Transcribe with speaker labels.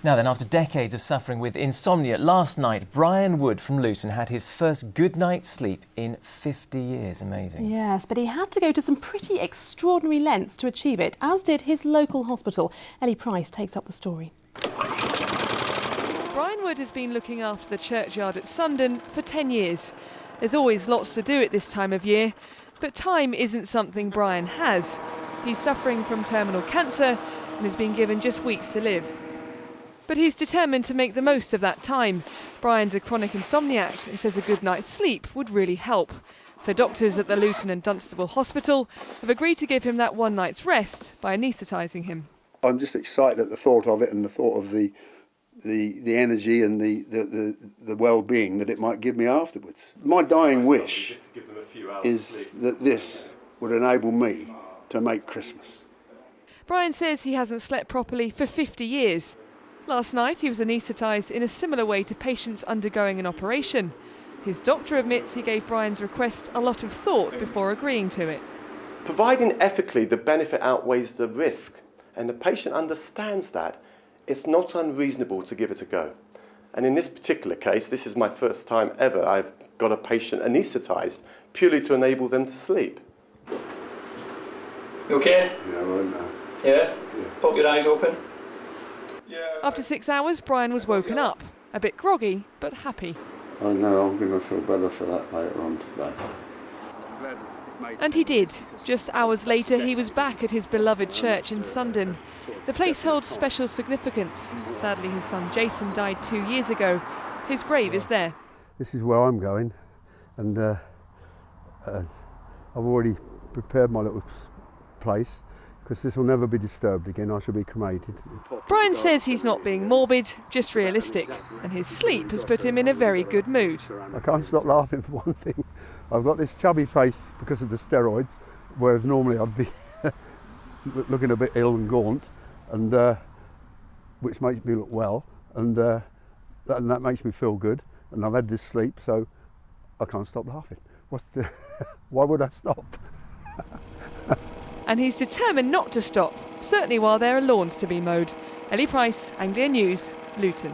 Speaker 1: Now then, after decades of suffering with insomnia, last night Brian Wood from Luton had his first good night's sleep in 50 years. Amazing.
Speaker 2: Yes, but he had to go to some pretty extraordinary lengths to achieve it, as did his local hospital. Ellie Price takes up the story.
Speaker 3: Brian Wood has been looking after the churchyard at Sundon for 10 years. There's always lots to do at this time of year, but time isn't something Brian has. He's suffering from terminal cancer and has been given just weeks to live. But he's determined to make the most of that time. Brian's a chronic insomniac and says a good night's sleep would really help. So doctors at the Luton and Dunstable Hospital have agreed to give him that one night's rest by anaesthetising him.
Speaker 4: I'm just excited at the thought of it and the thought of the energy and the well-being that it might give me afterwards. My dying wish is that this would enable me to make Christmas.
Speaker 3: Brian says he hasn't slept properly for 50 years. Last night he was anaesthetised in a similar way to patients undergoing an operation. His doctor admits he gave Brian's request a lot of thought before agreeing to it.
Speaker 5: Providing ethically the benefit outweighs the risk, and the patient understands that, it's not unreasonable to give it a go. And in this particular case, this is my first time ever I've got a patient anaesthetised purely to enable them to sleep.
Speaker 6: You okay?
Speaker 4: Yeah, right now.
Speaker 6: Yeah? Pop your eyes open.
Speaker 3: After 6 hours, Brian was woken up, a bit groggy, but happy.
Speaker 4: I know I'm going to feel better for that later on today.
Speaker 3: And he did. Just hours later, he was back at his beloved church in Sundon. The place holds special significance. Sadly, his son Jason died 2 years ago. His grave is there.
Speaker 4: This is where I'm going, and I've already prepared my little place, because this will never be disturbed again. I shall be cremated.
Speaker 3: Brian says he's not being morbid, just realistic, and his sleep has put him in a very good mood.
Speaker 4: I can't stop laughing for one thing. I've got this chubby face because of the steroids, whereas normally I'd be looking a bit ill and gaunt, and which makes me look well, and that makes me feel good. And I've had this sleep, so I can't stop laughing. Why would I stop?
Speaker 3: And he's determined not to stop, certainly while there are lawns to be mowed. Ellie Price, Anglia News, Luton.